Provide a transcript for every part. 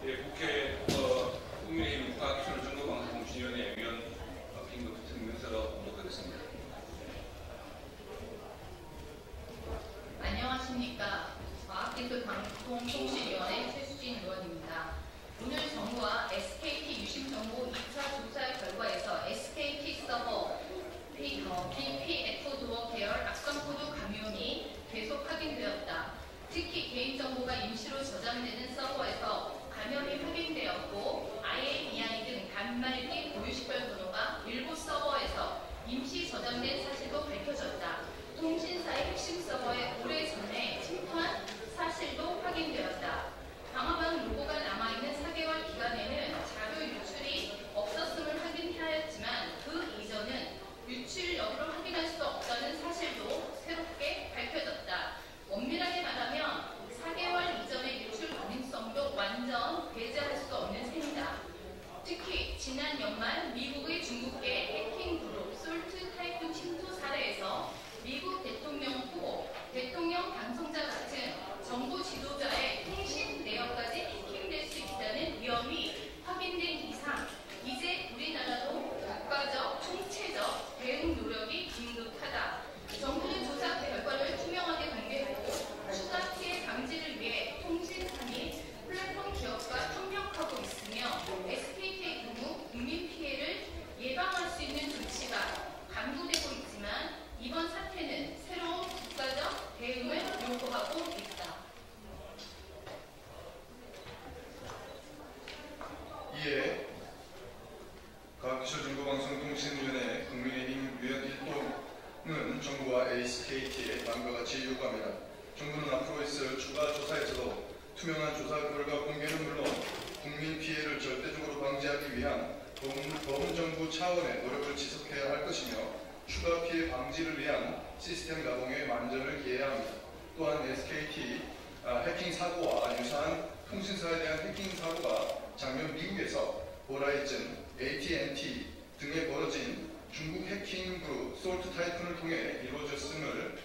예, 국회 국민의힘 과학기술정보방송통신위원회 위원 긴급 증명서로 공독하겠습니다. 안녕하십니까. 과학기술방송통신위원회 최수진 의원입니다. 오늘 정부와 SKT 유심정보 2차 조사 결과에서 SKT 서버 BPF 도어 계열 악성코드 감염이 계속 확인되었다. 특히 개인정보가 임시로 저장되는 서버에서 감염이 확인되었고 IABI 등 단말기 고유식별 번호가 일부 서버에서 임시 저장된 사실도 밝혀졌다. 통신사의 핵심 서버에 오래전에 침투한 사실도 확인되었다. 방화방 로고가 남아있는 4개월 기간에는 자료 유출이 없었음을 확인하였지만 그 이전은 유출 여부를 확인할 수 없다는 사실도 새롭게 밝혀졌다. 엄밀하게 말하면 4개월 이전의 유출 가능성도 완전 배제할 수 없는 셈이다. 특히 지난 연말 미국의 중국계 해킹 그룹 솔트 타이푼 침투 사례에서 미국 대통령 후보, 대통령 당선자 같은 정부 지도자의 통신 내역까지 해킹될 수 있다는 위험이 확인된 이상 이제 우리나라도 국가적, 총체적 대응 노력이 긴급하다. 정부는 조사 결과를 투명하게 공개하고 추가 피해 방지를 위해 통신사 및 플랫폼 기업과 협력하고 있으며 SKT의 경우 국민 피해를 예방할 수 있는 조치가 강구되고 있지만 이번 사태는 새로운 국가적 대응을 요구하고 있다. 이에 과학기술정보방송통신위원회 국민의힘 위원 1동은 정부와 SKT에 다음과 같이 요구합니다. 정부는 앞으로 있을 추가 조사에서도 투명한 조사 결과 공개는 물론 국민 피해를 절대적으로 방지하기 위한 범정부 차원의 노력을 지속해야 할 것이며 추가 피해 방지를 위한 시스템 가동에 만전을 기해야 합니다. 또한 SKT 해킹 사고와 유사한 통신사에 대한 해킹 사고가 작년 미국에서 보라이즌, AT&T 등에 벌어진 중국 해킹 그룹 솔트 타이푼을 통해 이루어졌음을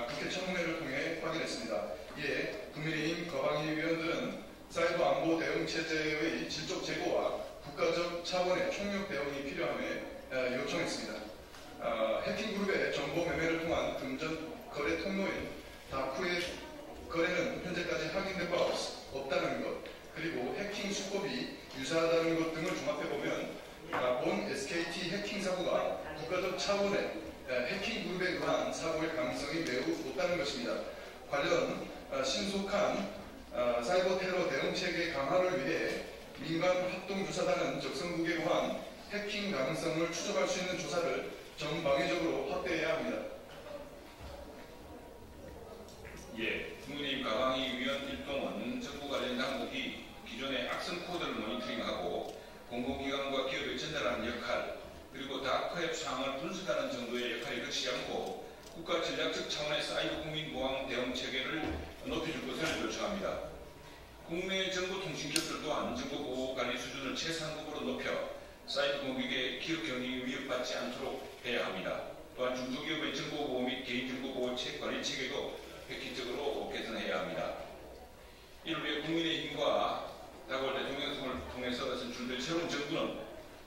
국회 청문회를 통해 확인했습니다. 이에 국민의힘 거방위 위원들은 사이버 안보 대응 체제의 질적 제고와 국가적 차원의 총력 대응이 필요함에 요청했습니다. 해킹 그룹의 정보 매매를 통한 금전 거래 통로인 다크의 거래는 현재까지 확인된 바 없다는 것, 그리고 해킹 수법이 유사하다는 것 등을 종합해보면 본 SKT 해킹 사고가 국가적 차원의 해킹 그룹에 의한 사고의 가능성이 매우 높다는 것입니다. 관련 신속한 사이버 테러 대응 체계 강화를 위해 민간 합동조사단은 적성국에 의한 해킹 가능성을 추적할 수 있는 조사를 전방위적으로 확대해야 합니다. 예, 국민의힘 가방위 위원 1동은 정부 관련 당국이 기존의 악성 코드를 모니터링하고 공공기관과 기업에 전달하는 역할, 그리고 다크웹 상황을 분석하는 정도의 역할이 그치지 않고 국가 전략적 차원의 사이버 국민보안 대응 체계를 높여줄 것을 요청합니다. 국내 정보통신기업들 또한 정보보호관리 수준을 최상급으로 높여 사이버 공격의 기업 경영이 위협받지 않도록 해야 합니다. 또한 중소기업의 정보보호 및 개인정보보호 관리 체계도 획기적으로 개선해야 합니다. 이를 위해 국민의힘과 다월 대통령을 통해서 선출된 새로운 정부는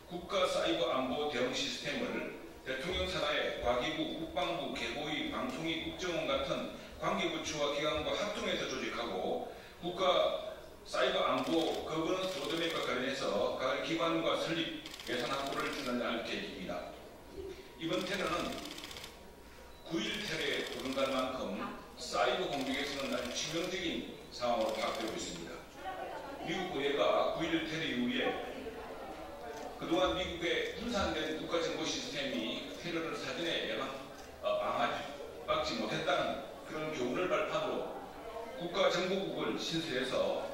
국가 사이버 안보 대응 시스템을 대통령 산하의 과기부, 국방부, 개보위, 방통위, 국정원 같은 관계부처와 기관과 합동해서 조직하고 국가 사이버 안보 거버넌스 로드맵과 관련해서 각 기관과 설립, 예산 확보를 추진할 계획입니다. 이번 테러는 9.1 테러에 도전할 만큼 사이버 공격에서는 아주 치명적인 상황으로 파악되고 있습니다. 미국 의회가 9.1 테러 이후에 그동안 미국의 분산된 국가정보 시스템이 테러를 사전에 막지 못했다는 그런 교훈을 발판으로 국가정보국을 신설해서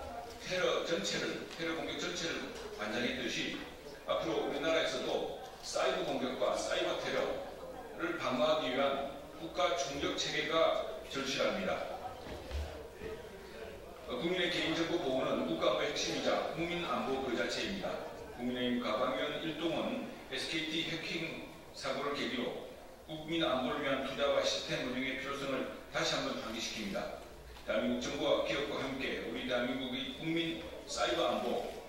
테러 공격 전체를 관장했듯이 앞으로 우리나라에서도 사이버 공격과 사이버 테러를 방어하기 위한 국가 총력 체계가 절실합니다. 국민의 개인정보 보호는 국가안보의 핵심이자 국민안보 그 자체입니다. 국민의힘 가방위원 1동은 SKT 해킹 사고를 계기로 국민안보를 위한 투자와 시스템 운영의 필요성을 다시 한번 상기시킵니다. 대한민국 정부와 기업과 함께 우리 대한민국의 국민 사이버 안보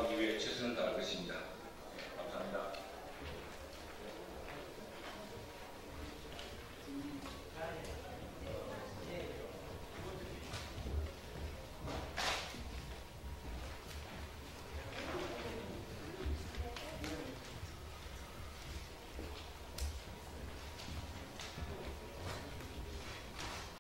보호하기 위해 최선을 다할 것입니다.